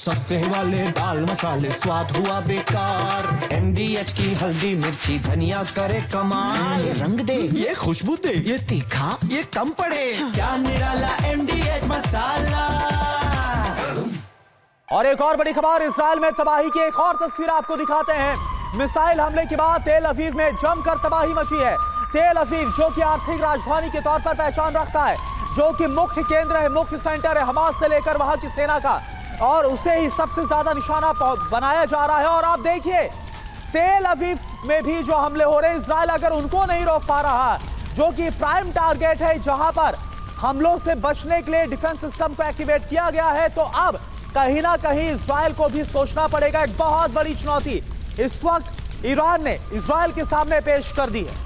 सस्ते वाले दाल मसाले स्वाद हुआ बेकार। MDH की हल्दी मिर्ची धनिया करे कमाल। ये रंग दे, ये खुशबू दे, ये तीखा, ये कम पड़े। क्या निराला MDH मसाला। और एक और बड़ी खबर, इजराइल में तबाही की एक और तस्वीर आपको दिखाते हैं। मिसाइल हमले के बाद तेल अवीव में जमकर तबाही मची है। तेल अवीव जो कि आर्थिक राजधानी के तौर पर पहचान रखता है, जो कि मुख्य केंद्र है, मुख्य सेंटर है हमास से लेकर वहां की सेना का, और उसे ही सबसे ज्यादा निशाना बनाया जा रहा है। और आप देखिए तेल अवीव में भी जो हमले हो रहे हैं, इजराइल अगर उनको नहीं रोक पा रहा, जो कि प्राइम टारगेट है जहां पर हमलों से बचने के लिए डिफेंस सिस्टम को एक्टिवेट किया गया है, तो अब कहीं ना कहीं इजराइल को भी सोचना पड़ेगा। एक बहुत बड़ी चुनौती इस वक्त ईरान ने इजराइल के सामने पेश कर दी है।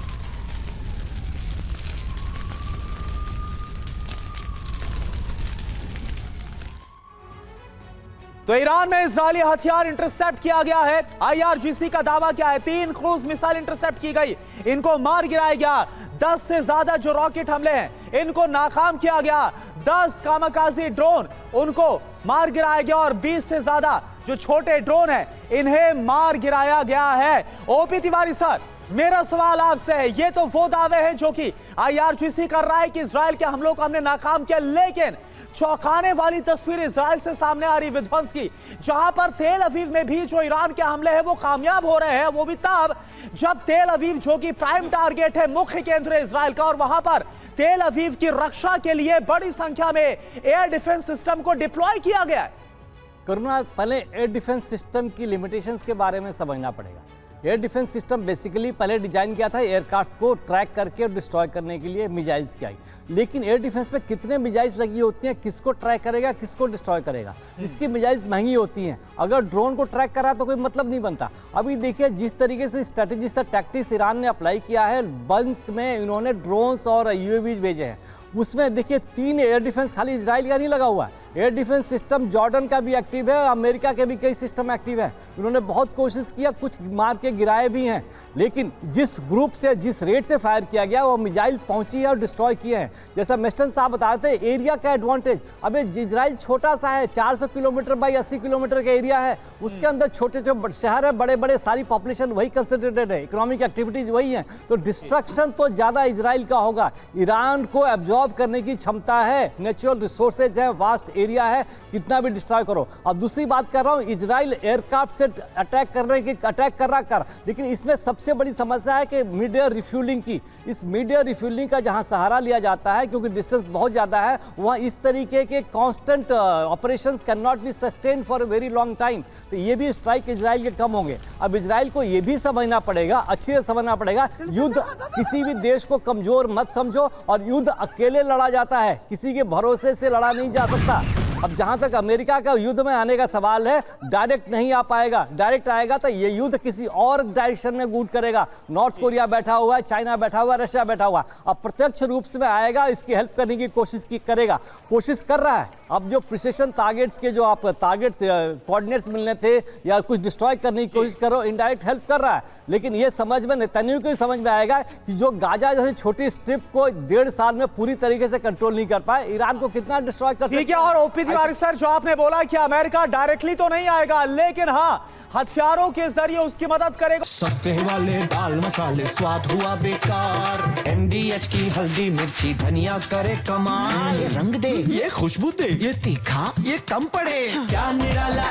तो ईरान में इजरायली हथियार इंटरसेप्ट किया गया है। IRGC का दावा क्या है? 3 क्रूज मिसाइल इंटरसेप्ट की गई, इनको मार गिराया गया। 10 से ज्यादा जो रॉकेट हमले हैं इनको नाकाम किया गया। 10 कामाकाजी ड्रोन उनको मार गिराया गया, और 20 से ज्यादा जो छोटे ड्रोन हैं इन्हें मार गिराया गया है। ओपी तिवारी सर, मेरा सवाल आपसे है, ये तो वो दावे हैं जो कि IRGC कर रहा है कि इजराइल के हमलों को हमने नाकाम किया, लेकिन चौंकाने वाली तस्वीर इजराइल से सामने आ रही विध्वंस की, जहां पर तेल अवीव में भी जो ईरान के हमले हैं वो कामयाब हो रहे हैं। वो भी तब जब तेल अवीव जो कि प्राइम टारगेट है, मुख्य केंद्र है इजराइल का, और वहां पर तेल अवीव की रक्षा के लिए बड़ी संख्या में एयर डिफेंस सिस्टम को डिप्लॉय किया गया है। करुणा, पहले एयर डिफेंस सिस्टम की लिमिटेशंस के बारे में समझना पड़ेगा। एयर डिफेंस सिस्टम बेसिकली पहले डिजाइन किया था एयरक्राफ्ट को ट्रैक करके और डिस्ट्रॉय करने के लिए मिसाइल्स की आई, लेकिन एयर डिफेंस पे कितने मिसाइल्स लगी होती हैं, किसको ट्रैक करेगा, किसको डिस्ट्रॉय करेगा, इसकी मिसाइल्स महंगी होती हैं। अगर ड्रोन को ट्रैक करा तो कोई मतलब नहीं बनता। अभी देखिए जिस तरीके से स्ट्रेटेजिस्ट टैक्टिक्स ईरान ने अप्लाई किया है, बल्क में इन्होंने ड्रोन्स और UAVs भेजे हैं, उसमें देखिए 3 एयर डिफेंस खाली इजराइल का नहीं लगा हुआ है, एयर डिफेंस सिस्टम जॉर्डन का भी एक्टिव है, अमेरिका के भी कई सिस्टम एक्टिव है। उन्होंने बहुत कोशिश किया, कुछ मार के गिराए भी हैं, लेकिन जिस ग्रुप से जिस रेट से फायर किया गया वो मिसाइल पहुंची है और डिस्ट्रॉय किए हैं। जैसा मिस्टन साहब बता रहे थे, एरिया का एडवांटेज, अबे इजराइल छोटा सा है, 400 किलोमीटर बाई 80 किलोमीटर का एरिया है, उसके अंदर छोटे छोटे शहर है, बड़े बड़े, सारी पॉपुलेशन वही कंसंट्रेटेड है, इकोनॉमिक एक्टिविटीज वही है, तो डिस्ट्रक्शन तो ज़्यादा इजराइल का होगा। ईरान को एब्जॉर्ब करने की क्षमता है, नेचुरल रिसोर्सेज है, वास्ट एरिया है, कितना भी डिस्ट्रॉय करो। अब दूसरी बात कर रहा हूँ, इजराइल एयरक्राफ्ट से अटैक कर रहा कर, लेकिन इसमें सबसे बड़ी समस्या है कि मिड एयर रिफ्यूलिंग की। इस मिड एयर रिफ्यूलिंग का जहां सहारा लिया जाता है, क्योंकि डिस्टेंस बहुत ज़्यादा है, वहाँ इस तरीके के constant operations can not be sustain for a very long time. तो ये भी स्ट्राइक इजराइल के कम होंगे। अब इजराइल को ये भी समझना पड़ेगा, अच्छी से समझना पड़ेगा, युद्ध किसी भी देश को कमजोर मत समझो, और युद्ध अकेले लड़ा जाता है, किसी के भरोसे से लड़ा नहीं जा सकता। अब जहां तक अमेरिका का युद्ध में आने का सवाल है, डायरेक्ट नहीं आ पाएगा। डायरेक्ट आएगा तो ये युद्ध किसी और डायरेक्शन में गूट करेगा। नॉर्थ कोरिया बैठा हुआ है, चाइना बैठा हुआ है, रशिया बैठा हुआ है। अब प्रत्यक्ष रूप से आएगा, इसकी हेल्प करने की कोशिश कोशिश कर रहा है। अब जो प्रिसिशन टारगेट्स के जो आप टारगेट्स कोऑर्डिनेट्स मिलने थे या कुछ डिस्ट्रॉय करने की कोशिश करो, इनडायरेक्ट हेल्प कर रहा है। लेकिन ये समझ में नेतन्याहू को समझ में आएगा कि जो गाजा जैसे छोटी स्ट्रिप को 1.5 साल में पूरी तरीके से कंट्रोल नहीं कर पाए, ईरान को कितना डिस्ट्रॉय कर सकता है। और ओपी तिवारी सर, जो आपने बोला कि अमेरिका डायरेक्टली तो नहीं आएगा, लेकिन हाँ हथियारों के जरिए उसकी मदद करेगा। सस्ते वाले दाल मसाले स्वाद हुआ बेकार। MDH की हल्दी मिर्ची धनिया करे कमाल। ये रंग दे, ये खुशबू दे, ये तीखा, ये कम पड़े। क्या निराला